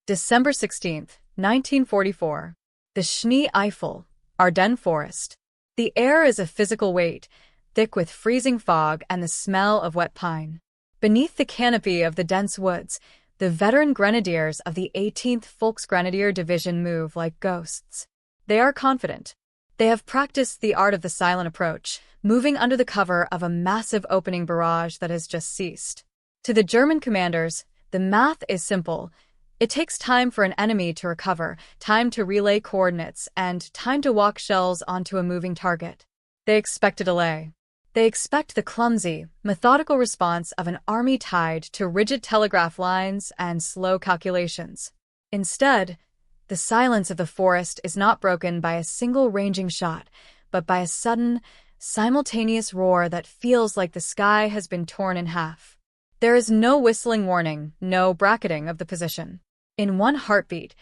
December 16, 1944. The Schnee Eifel, Ardennes Forest. The air is a physical weight, thick with freezing fog and the smell of wet pine. Beneath the canopy of the dense woods, the veteran grenadiers of the 18th Volksgrenadier Division move like ghosts. They are confident. They have practiced the art of the silent approach, moving under the cover of a massive opening barrage that has just ceased. To the German commanders, the math is simple. It takes time for an enemy to recover, time to relay coordinates, and time to walk shells onto a moving target. They expect a delay. They expect the clumsy, methodical response of an army tied to rigid telegraph lines and slow calculations. Instead, the silence of the forest is not broken by a single ranging shot, but by a sudden, simultaneous roar that feels like the sky has been torn in half. There is no whistling warning, no bracketing of the position. In one heartbeat,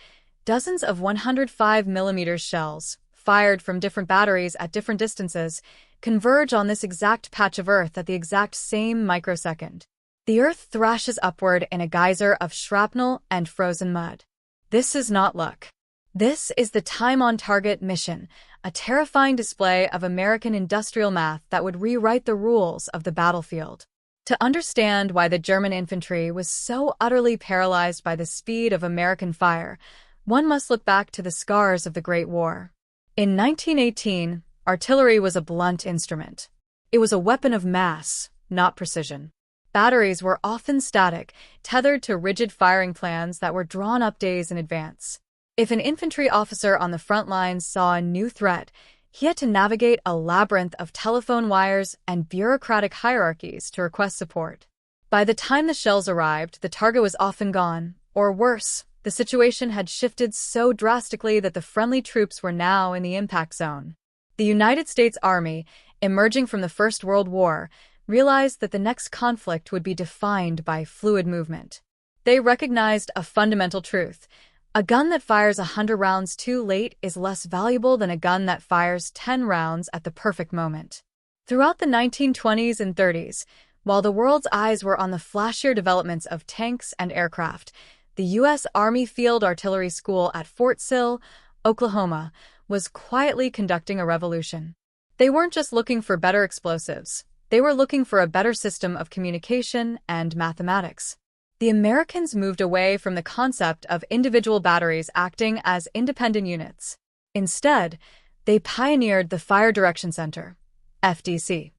dozens of 105mm shells, fired from different batteries at different distances, converge on this exact patch of earth at the exact same microsecond. The earth thrashes upward in a geyser of shrapnel and frozen mud. This is not luck. This is the time-on-target mission, a terrifying display of American industrial math that would rewrite the rules of the battlefield. To understand why the German infantry was so utterly paralyzed by the speed of American fire, one must look back to the scars of the Great War. In 1918, artillery was a blunt instrument. It was a weapon of mass, not precision. Batteries were often static, tethered to rigid firing plans that were drawn up days in advance. If an infantry officer on the front lines saw a new threat, he had to navigate a labyrinth of telephone wires and bureaucratic hierarchies to request support. By the time the shells arrived, the target was often gone, or worse, the situation had shifted so drastically that the friendly troops were now in the impact zone. The United States Army, emerging from the First World War, realized that the next conflict would be defined by fluid movement. They recognized a fundamental truth. A gun that fires 100 rounds too late is less valuable than a gun that fires 10 rounds at the perfect moment. Throughout the 1920s and 30s, while the world's eyes were on the flashier developments of tanks and aircraft, the U.S. Army Field Artillery School at Fort Sill, Oklahoma, was quietly conducting a revolution. They weren't just looking for better explosives. They were looking for a better system of communication and mathematics. The Americans moved away from the concept of individual batteries acting as independent units. Instead, they pioneered the Fire Direction Center, FDC.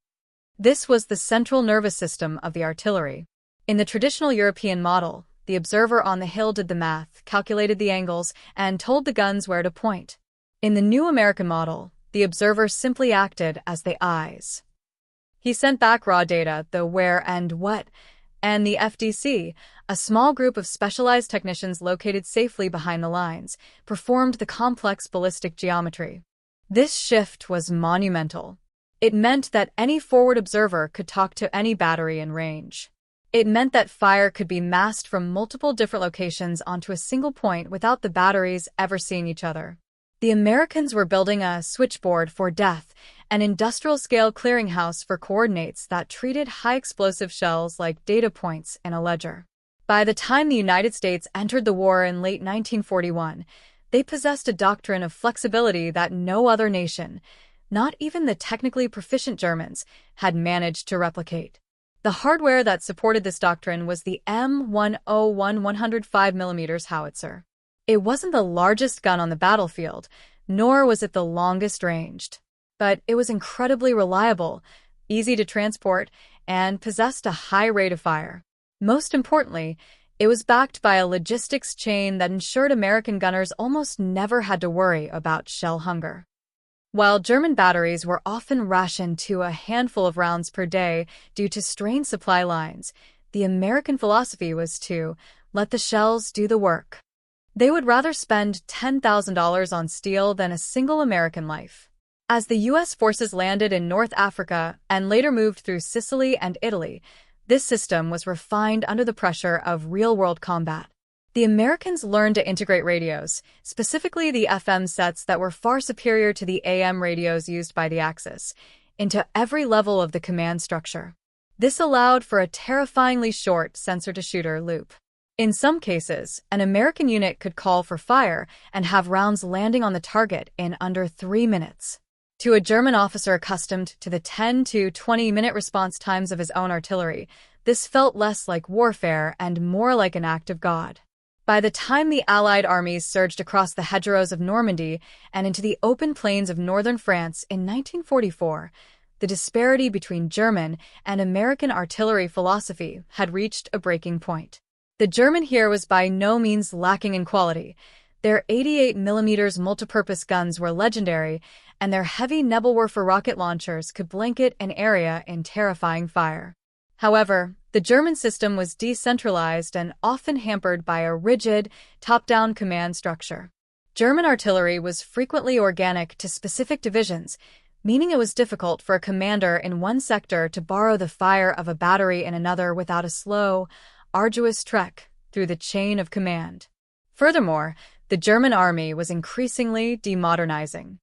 This was the central nervous system of the artillery. In the traditional European model, the observer on the hill did the math, calculated the angles, and told the guns where to point. In the new American model, the observer simply acted as the eyes. He sent back raw data, the where and what, and the FDC, a small group of specialized technicians located safely behind the lines, performed the complex ballistic geometry. This shift was monumental. It meant that any forward observer could talk to any battery in range. It meant that fire could be massed from multiple different locations onto a single point without the batteries ever seeing each other. The Americans were building a switchboard for death, an industrial-scale clearinghouse for coordinates that treated high-explosive shells like data points in a ledger. By the time the United States entered the war in late 1941, they possessed a doctrine of flexibility that no other nation, not even the technically proficient Germans, had managed to replicate. The hardware that supported this doctrine was the M101 105mm howitzer. It wasn't the largest gun on the battlefield, nor was it the longest ranged. But it was incredibly reliable, easy to transport, and possessed a high rate of fire. Most importantly, it was backed by a logistics chain that ensured American gunners almost never had to worry about shell hunger. While German batteries were often rationed to a handful of rounds per day due to strained supply lines, the American philosophy was to let the shells do the work. They would rather spend $10,000 on steel than a single American life. As the U.S. forces landed in North Africa and later moved through Sicily and Italy, this system was refined under the pressure of real-world combat. The Americans learned to integrate radios, specifically the FM sets that were far superior to the AM radios used by the Axis, into every level of the command structure. This allowed for a terrifyingly short sensor-to-shooter loop. In some cases, an American unit could call for fire and have rounds landing on the target in under 3 minutes. To a German officer accustomed to the 10 to 20-minute response times of his own artillery, this felt less like warfare and more like an act of God. By the time the Allied armies surged across the hedgerows of Normandy and into the open plains of northern France in 1944, the disparity between German and American artillery philosophy had reached a breaking point. The German here was by no means lacking in quality. Their 88mm multipurpose guns were legendary, and their heavy Nebelwerfer rocket launchers could blanket an area in terrifying fire. However, the German system was decentralized and often hampered by a rigid, top-down command structure. German artillery was frequently organic to specific divisions, meaning it was difficult for a commander in one sector to borrow the fire of a battery in another without a slow, arduous trek through the chain of command. Furthermore, the German army was increasingly demodernizing.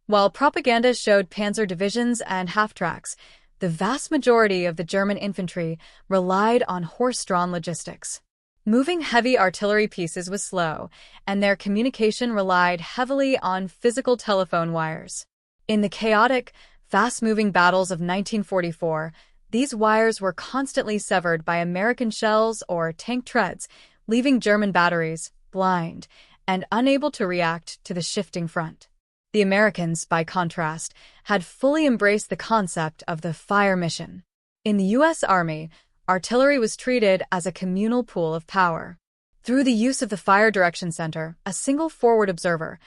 While propaganda showed panzer divisions and half-tracks, the vast majority of the German infantry relied on horse-drawn logistics. Moving heavy artillery pieces was slow, and their communication relied heavily on physical telephone wires. In the chaotic, fast-moving battles of 1944, these wires were constantly severed by American shells or tank treads, leaving German batteries blind and unable to react to the shifting front. The Americans, by contrast, had fully embraced the concept of the fire mission. In the U.S. Army, artillery was treated as a communal pool of power. Through the use of the Fire Direction Center, a single forward observer,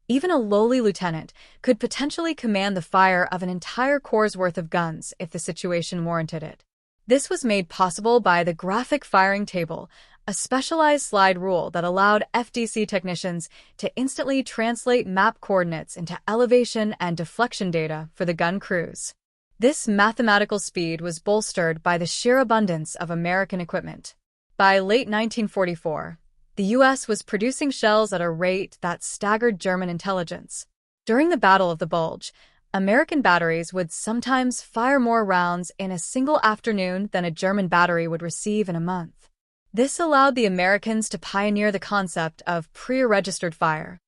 even a lowly lieutenant, could potentially command the fire of an entire corps' worth of guns if the situation warranted it. This was made possible by the graphic firing table, a specialized slide rule that allowed FDC technicians to instantly translate map coordinates into elevation and deflection data for the gun crews. This mathematical speed was bolstered by the sheer abundance of American equipment. By late 1944, the U.S. was producing shells at a rate that staggered German intelligence. During the Battle of the Bulge, American batteries would sometimes fire more rounds in a single afternoon than a German battery would receive in a month. This allowed the Americans to pioneer the concept of pre-registered fire.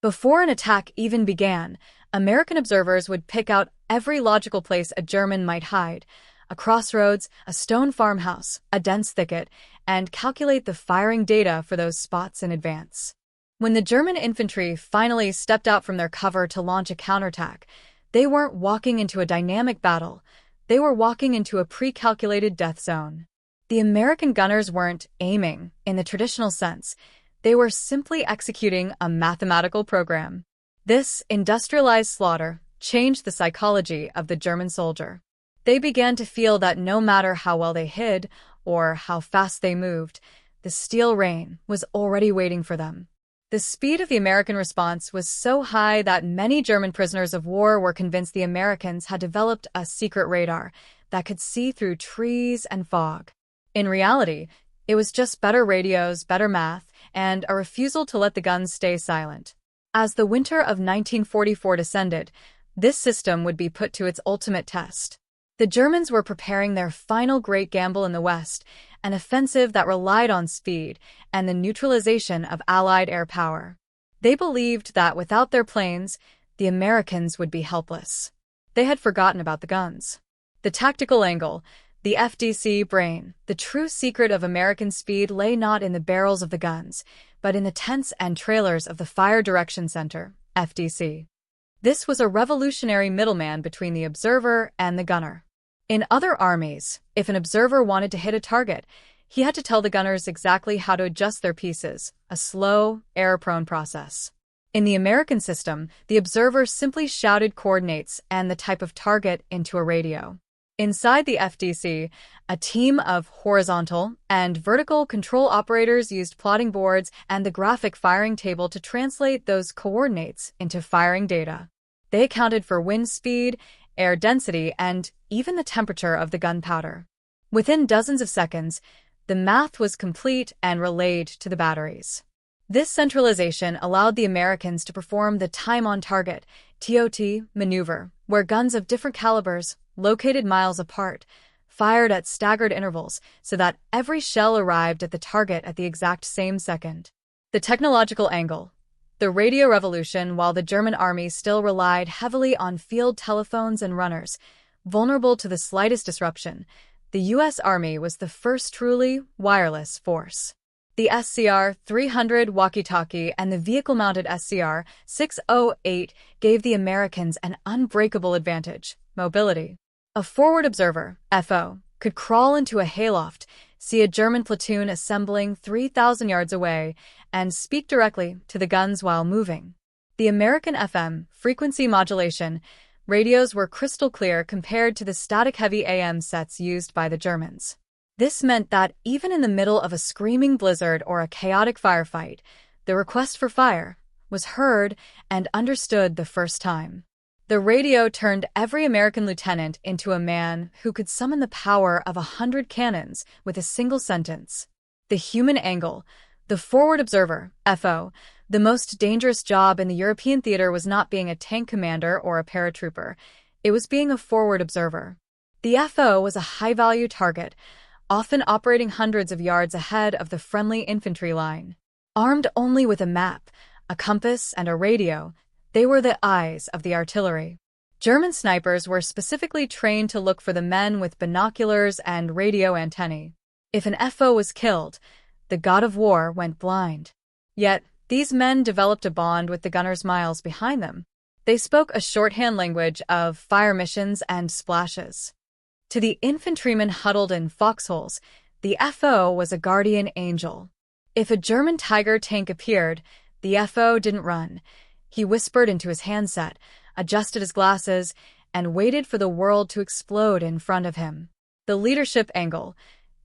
Before an attack even began, American observers would pick out every logical place a German might hide, a crossroads, a stone farmhouse, a dense thicket, and calculate the firing data for those spots in advance. When the German infantry finally stepped out from their cover to launch a counterattack, they weren't walking into a dynamic battle, they were walking into a pre-calculated death zone. The American gunners weren't aiming, in the traditional sense, they were simply executing a mathematical program. This industrialized slaughter changed the psychology of the German soldier. They began to feel that no matter how well they hid or how fast they moved, the steel rain was already waiting for them. The speed of the American response was so high that many German prisoners of war were convinced the Americans had developed a secret radar that could see through trees and fog. In reality, it was just better radios, better math, and a refusal to let the guns stay silent. As the winter of 1944 descended, this system would be put to its ultimate test. The Germans were preparing their final great gamble in the West, an offensive that relied on speed and the neutralization of Allied air power. They believed that without their planes, the Americans would be helpless. They had forgotten about the guns. The tactical angle, the FDC brain, the true secret of American speed lay not in the barrels of the guns, but in the tents and trailers of the Fire Direction Center, FDC. This was a revolutionary middleman between the observer and the gunner. In other armies, if an observer wanted to hit a target, he had to tell the gunners exactly how to adjust their pieces, a slow, error-prone process. In the American system, the observer simply shouted coordinates and the type of target into a radio. Inside the FDC, a team of horizontal and vertical control operators used plotting boards and the graphic firing table to translate those coordinates into firing data. They accounted for wind speed, air density, and even the temperature of the gunpowder. Within dozens of seconds, the math was complete and relayed to the batteries. This centralization allowed the Americans to perform the time-on-target (TOT) maneuver, where guns of different calibers, located miles apart, fired at staggered intervals so that every shell arrived at the target at the exact same second. The technological angle. The radio revolution, while the German army still relied heavily on field telephones and runners, vulnerable to the slightest disruption, the U.S. Army was the first truly wireless force. The SCR-300 walkie-talkie and the vehicle-mounted SCR-608 gave the Americans an unbreakable advantage: mobility. A forward observer, FO, could crawl into a hayloft, see a German platoon assembling 3,000 yards away, and speak directly to the guns while moving. The American FM, frequency modulation, radios were crystal clear compared to the static-heavy AM sets used by the Germans. This meant that even in the middle of a screaming blizzard or a chaotic firefight, the request for fire was heard and understood the first time. The radio turned every American lieutenant into a man who could summon the power of 100 cannons with a single sentence. The human angle. The forward observer, FO, the most dangerous job in the European theater was not being a tank commander or a paratrooper. It was being a forward observer. The FO was a high-value target, often operating hundreds of yards ahead of the friendly infantry line. Armed only with a map, a compass, and a radio, they were the eyes of the artillery. German snipers were specifically trained to look for the men with binoculars and radio antennae. If an FO was killed, the god of war went blind. Yet, these men developed a bond with the gunners miles behind them. They spoke a shorthand language of fire missions and splashes. To the infantrymen huddled in foxholes, the FO was a guardian angel. If a German Tiger tank appeared, the FO didn't run. He whispered into his handset, adjusted his glasses, and waited for the world to explode in front of him. The leadership angle.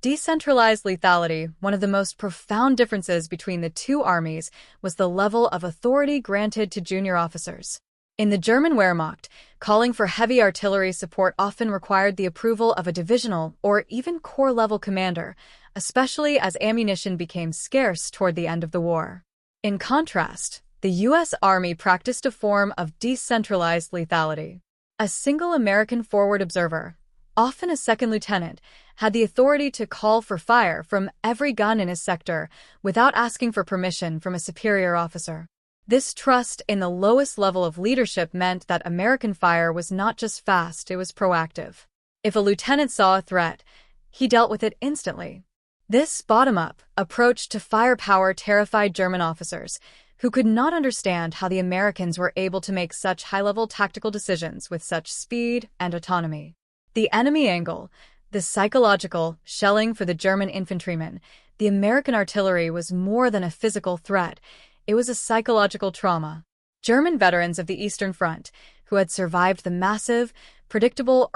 Decentralized lethality. One of the most profound differences between the two armies was the level of authority granted to junior officers. In the German Wehrmacht, calling for heavy artillery support often required the approval of a divisional or even corps-level commander, especially as ammunition became scarce toward the end of the war. In contrast, the U.S. Army practiced a form of decentralized lethality. A single American forward observer, often a second lieutenant, had the authority to call for fire from every gun in his sector without asking for permission from a superior officer. This trust in the lowest level of leadership meant that American fire was not just fast, it was proactive. If a lieutenant saw a threat, he dealt with it instantly. This bottom-up approach to firepower terrified German officers, who could not understand how the Americans were able to make such high-level tactical decisions with such speed and autonomy. The enemy angle. The psychological shelling for the German infantrymen. The American artillery was more than a physical threat. It was a psychological trauma. German veterans of the Eastern Front, who had survived the massive, predictable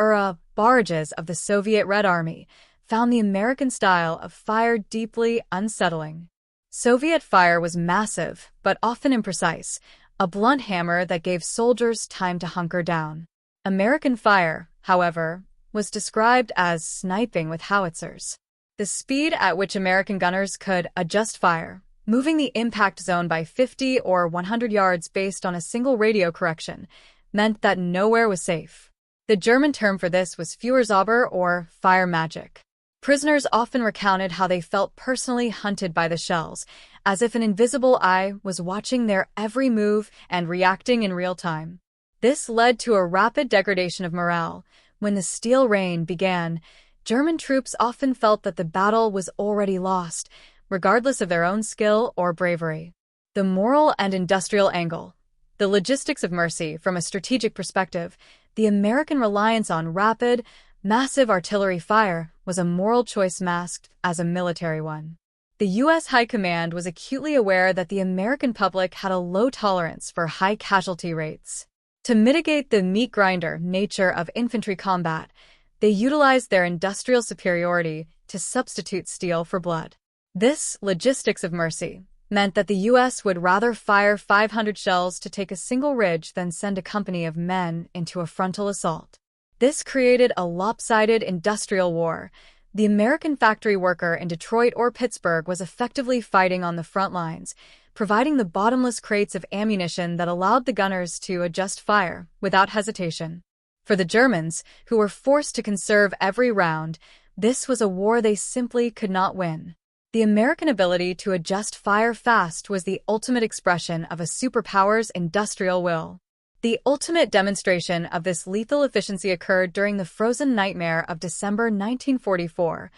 barrages of the Soviet Red Army, found the American style of fire deeply unsettling. Soviet fire was massive, but often imprecise, a blunt hammer that gave soldiers time to hunker down. American fire, however, was described as sniping with howitzers. The speed at which American gunners could adjust fire, moving the impact zone by 50 or 100 yards based on a single radio correction, meant that nowhere was safe. The German term for this was Führerzauber or fire magic. Prisoners often recounted how they felt personally hunted by the shells, as if an invisible eye was watching their every move and reacting in real time. This led to a rapid degradation of morale. When the steel rain began, German troops often felt that the battle was already lost, regardless of their own skill or bravery. The moral and industrial angle. The logistics of mercy. From a strategic perspective, the American reliance on rapid, massive artillery fire was a moral choice masked as a military one. The U.S. High Command was acutely aware that the American public had a low tolerance for high casualty rates. To mitigate the meat grinder nature of infantry combat, they utilized their industrial superiority to substitute steel for blood. This logistics of mercy meant that the U.S. would rather fire 500 shells to take a single ridge than send a company of men into a frontal assault. This created a lopsided industrial war. The American factory worker in Detroit or Pittsburgh was effectively fighting on the front lines, providing the bottomless crates of ammunition that allowed the gunners to adjust fire without hesitation. For the Germans, who were forced to conserve every round, this was a war they simply could not win. The American ability to adjust fire fast was the ultimate expression of a superpower's industrial will. The ultimate demonstration of this lethal efficiency occurred during the frozen nightmare of December 1944,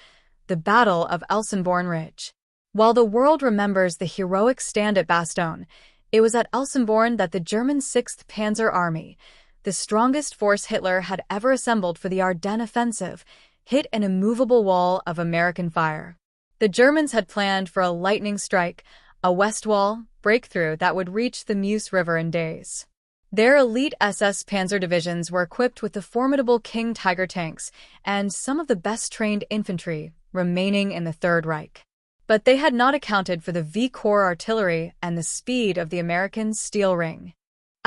the Battle of Elsenborn Ridge. While the world remembers the heroic stand at Bastogne, it was at Elsenborn that the German 6th Panzer Army, the strongest force Hitler had ever assembled for the Ardennes offensive, hit an immovable wall of American fire. The Germans had planned for a lightning strike, a west wall breakthrough that would reach the Meuse River in days. Their elite SS Panzer divisions were equipped with the formidable King Tiger tanks and some of the best-trained infantry remaining in the Third Reich. But they had not accounted for the V-Corps artillery and the speed of the American steel ring.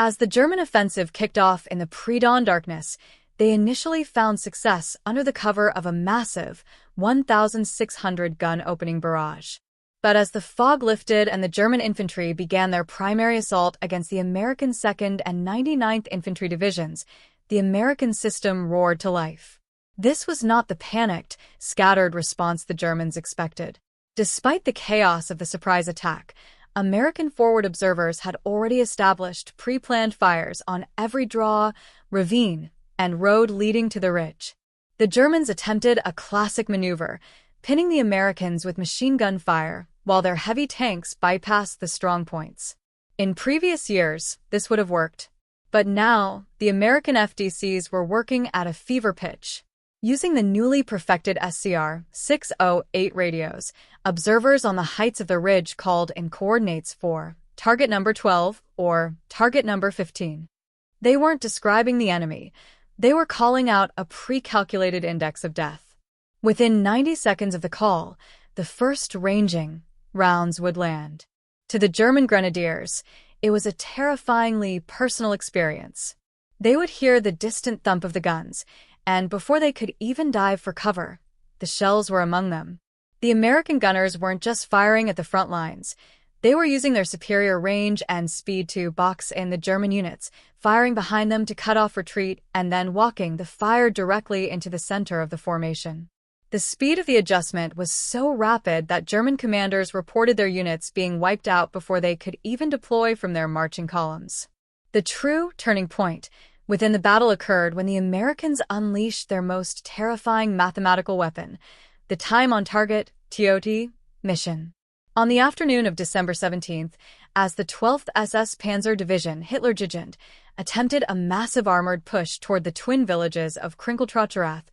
As the German offensive kicked off in the pre-dawn darkness, they initially found success under the cover of a massive 1,600-gun opening barrage. But as the fog lifted and the German infantry began their primary assault against the American 2nd and 99th Infantry Divisions, the American system roared to life. This was not the panicked, scattered response the Germans expected. Despite the chaos of the surprise attack, American forward observers had already established pre-planned fires on every draw, ravine, and road leading to the ridge. The Germans attempted a classic maneuver, pinning the Americans with machine gun fire, while their heavy tanks bypassed the strong points. In previous years, this would have worked. But now, the American FDCs were working at a fever pitch. Using the newly perfected SCR 608 radios, observers on the heights of the ridge called in coordinates for target number 12 or target number 15. They weren't describing the enemy. They were calling out a pre-calculated index of death. Within 90 seconds of the call, the first ranging rounds would land. To the German grenadiers, it was a terrifyingly personal experience. They would hear the distant thump of the guns, and before they could even dive for cover, the shells were among them. The American gunners weren't just firing at the front lines. They were using their superior range and speed to box in the German units, firing behind them to cut off retreat and then walking the fire directly into the center of the formation. The speed of the adjustment was so rapid that German commanders reported their units being wiped out before they could even deploy from their marching columns. The true turning point within the battle occurred when the Americans unleashed their most terrifying mathematical weapon, the time on target, TOT, mission. On the afternoon of December 17th, as the 12th SS Panzer Division Hitlerjugend attempted a massive armored push toward the twin villages of Krinkeltrauterath,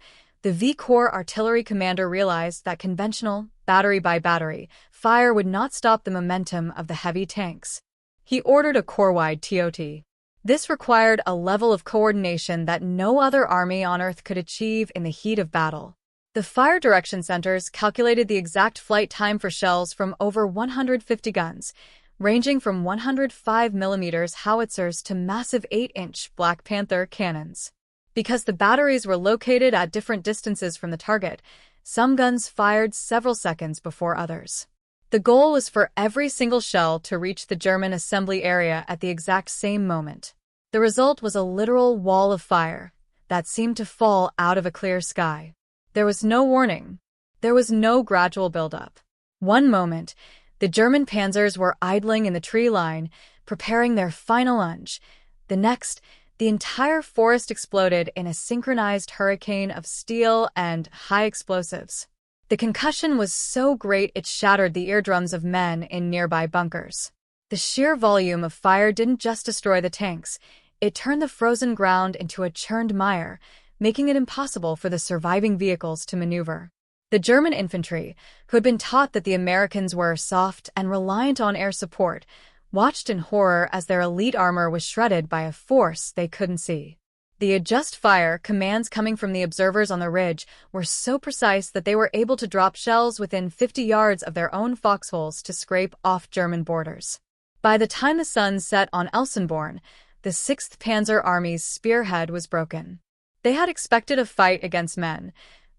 the V-Corps artillery commander realized that conventional, battery-by-battery, fire would not stop the momentum of the heavy tanks. He ordered a corps-wide TOT. This required a level of coordination that no other army on Earth could achieve in the heat of battle. The fire direction centers calculated the exact flight time for shells from over 150 guns, ranging from 105mm howitzers to massive 8-inch Black Panther cannons. Because the batteries were located at different distances from the target, some guns fired several seconds before others. The goal was for every single shell to reach the German assembly area at the exact same moment. The result was a literal wall of fire that seemed to fall out of a clear sky. There was no warning. There was no gradual buildup. One moment, the German panzers were idling in the tree line, preparing their final lunge. The next, the entire forest exploded in a synchronized hurricane of steel and high explosives. The concussion was so great it shattered the eardrums of men in nearby bunkers. The sheer volume of fire didn't just destroy the tanks, it turned the frozen ground into a churned mire, making it impossible for the surviving vehicles to maneuver. The German infantry, who had been taught that the Americans were soft and reliant on air support, watched in horror as their elite armor was shredded by a force they couldn't see. The adjust fire commands coming from the observers on the ridge were so precise that they were able to drop shells within 50 yards of their own foxholes to scrape off German borders. By the time the sun set on Elsenborn, the 6th Panzer Army's spearhead was broken. They had expected a fight against men.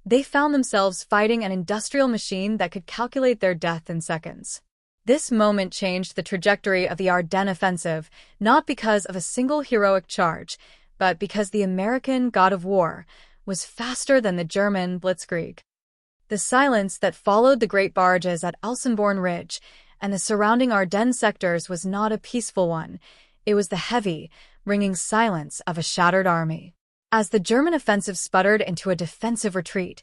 They found themselves fighting an industrial machine that could calculate their death in seconds. This moment changed the trajectory of the Ardennes offensive, not because of a single heroic charge, but because the American god of war was faster than the German blitzkrieg. The silence that followed the great barrages at Elsenborn Ridge and the surrounding Ardennes sectors was not a peaceful one. It was the heavy, ringing silence of a shattered army. As the German offensive sputtered into a defensive retreat,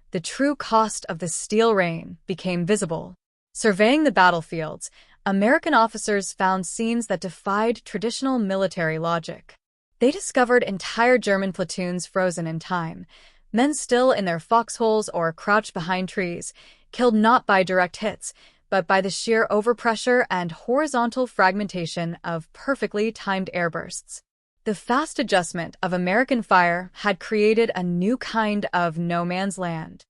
the true cost of the steel rain became visible. Surveying the battlefields, American officers found scenes that defied traditional military logic. They discovered entire German platoons frozen in time, men still in their foxholes or crouched behind trees, killed not by direct hits, but by the sheer overpressure and horizontal fragmentation of perfectly timed airbursts. The fast adjustment of American fire had created a new kind of no man's land.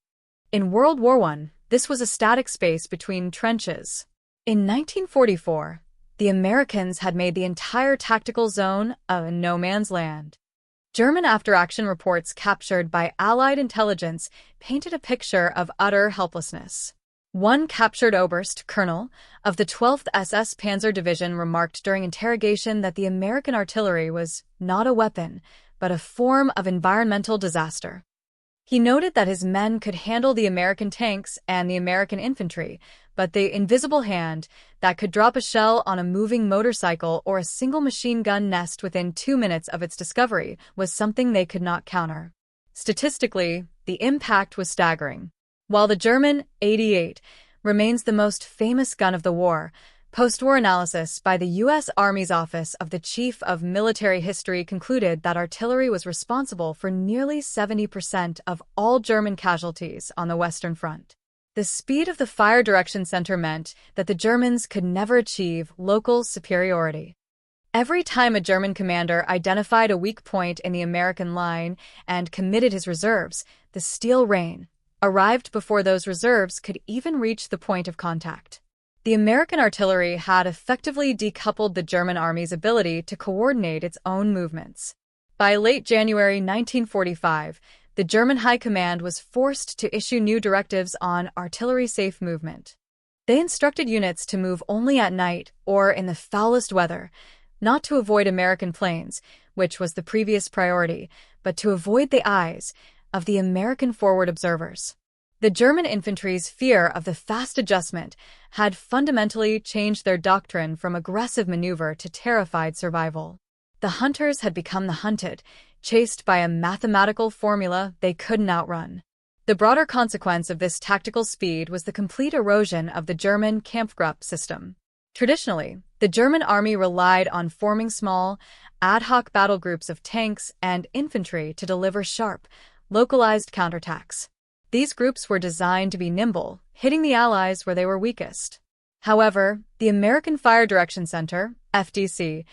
In World War I, this was a static space between trenches. In 1944, the Americans had made the entire tactical zone a no man's land. German after-action reports captured by Allied intelligence painted a picture of utter helplessness. One captured Oberst Colonel of the 12th SS Panzer Division remarked during interrogation that the American artillery was not a weapon, but a form of environmental disaster. He noted that his men could handle the American tanks and the American infantry, but the invisible hand that could drop a shell on a moving motorcycle or a single machine gun nest within 2 minutes of its discovery was something they could not counter. Statistically, the impact was staggering. While the German 88 remains the most famous gun of the war, post-war analysis by the U.S. Army's Office of the Chief of Military History concluded that artillery was responsible for nearly 70% of all German casualties on the Western Front. The speed of the fire direction center meant that the Germans could never achieve local superiority. Every time a German commander identified a weak point in the American line and committed his reserves, the steel rain arrived before those reserves could even reach the point of contact. The American artillery had effectively decoupled the German army's ability to coordinate its own movements. By late January 1945, the German High Command was forced to issue new directives on artillery-safe movement. They instructed units to move only at night or in the foulest weather, not to avoid American planes, which was the previous priority, but to avoid the eyes of the American forward observers. The German infantry's fear of the fast adjustment had fundamentally changed their doctrine from aggressive maneuver to terrified survival. The hunters had become the hunted, chased by a mathematical formula they couldn't outrun. The broader consequence of this tactical speed was the complete erosion of the German Kampfgruppe system. Traditionally, the German army relied on forming small, ad hoc battle groups of tanks and infantry to deliver sharp, localized counterattacks. These groups were designed to be nimble, hitting the Allies where they were weakest. However, the American Fire Direction Center, FDC,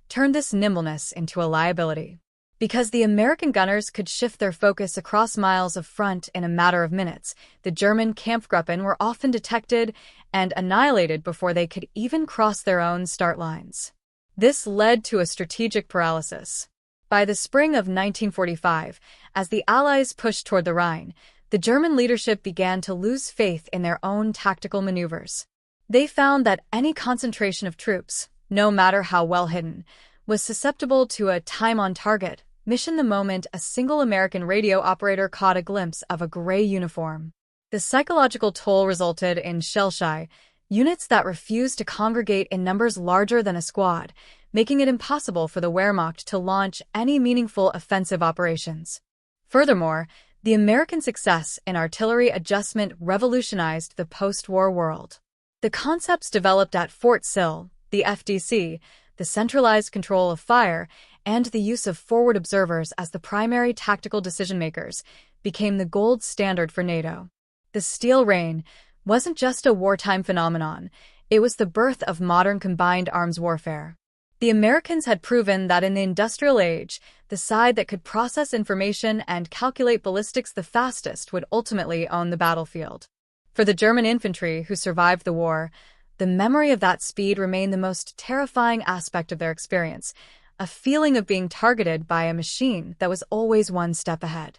turned this nimbleness into a liability. Because the American gunners could shift their focus across miles of front in a matter of minutes, the German Kampfgruppen were often detected and annihilated before they could even cross their own start lines. This led to a strategic paralysis. By the spring of 1945, as the Allies pushed toward the Rhine, the German leadership began to lose faith in their own tactical maneuvers. They found that any concentration of troops, no matter how well hidden, was susceptible to a time-on-target mission the moment a single American radio operator caught a glimpse of a gray uniform. The psychological toll resulted in shell-shy units that refused to congregate in numbers larger than a squad, making it impossible for the Wehrmacht to launch any meaningful offensive operations. Furthermore, the American success in artillery adjustment revolutionized the post-war world. The concepts developed at Fort Sill, the FDC, the centralized control of fire, and the use of forward observers as the primary tactical decision-makers became the gold standard for NATO. The steel rain wasn't just a wartime phenomenon, it was the birth of modern combined arms warfare. The Americans had proven that in the industrial age, the side that could process information and calculate ballistics the fastest would ultimately own the battlefield. For the German infantry who survived the war, the memory of that speed remained the most terrifying aspect of their experience, a feeling of being targeted by a machine that was always one step ahead.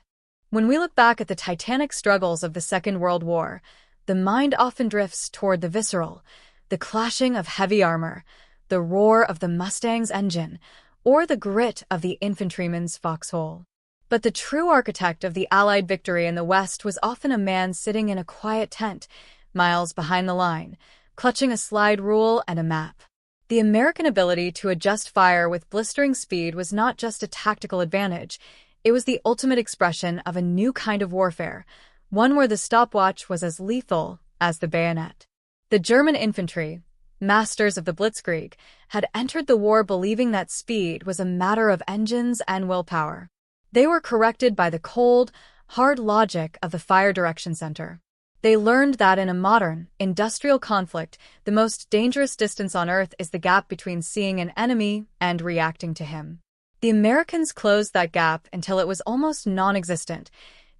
When we look back at the titanic struggles of the Second World War, the mind often drifts toward the visceral, the clashing of heavy armor, the roar of the Mustang's engine, or the grit of the infantryman's foxhole. But the true architect of the Allied victory in the West was often a man sitting in a quiet tent, miles behind the line, clutching a slide rule and a map. The American ability to adjust fire with blistering speed was not just a tactical advantage, it was the ultimate expression of a new kind of warfare, one where the stopwatch was as lethal as the bayonet. The German infantry, masters of the Blitzkrieg, had entered the war believing that speed was a matter of engines and willpower. They were corrected by the cold, hard logic of the fire direction center. They learned that in a modern, industrial conflict, the most dangerous distance on Earth is the gap between seeing an enemy and reacting to him. The Americans closed that gap until it was almost non-existent,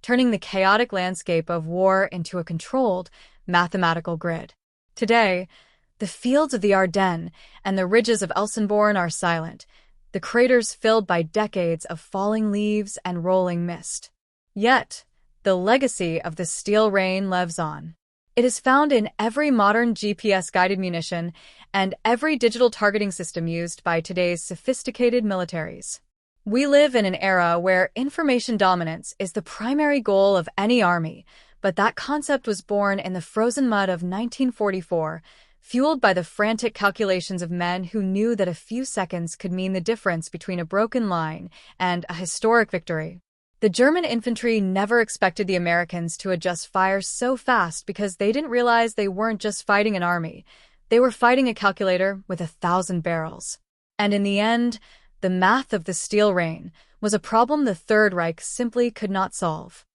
turning the chaotic landscape of war into a controlled, mathematical grid. Today, the fields of the Ardennes and the ridges of Elsenborn are silent, the craters filled by decades of falling leaves and rolling mist. Yet, the legacy of the steel rain lives on. It is found in every modern GPS-guided munition and every digital targeting system used by today's sophisticated militaries. We live in an era where information dominance is the primary goal of any army, but that concept was born in the frozen mud of 1944, fueled by the frantic calculations of men who knew that a few seconds could mean the difference between a broken line and a historic victory. The German infantry never expected the Americans to adjust fire so fast because they didn't realize they weren't just fighting an army. They were fighting a calculator with 1,000 barrels. And in the end, the math of the steel rain was a problem the Third Reich simply could not solve.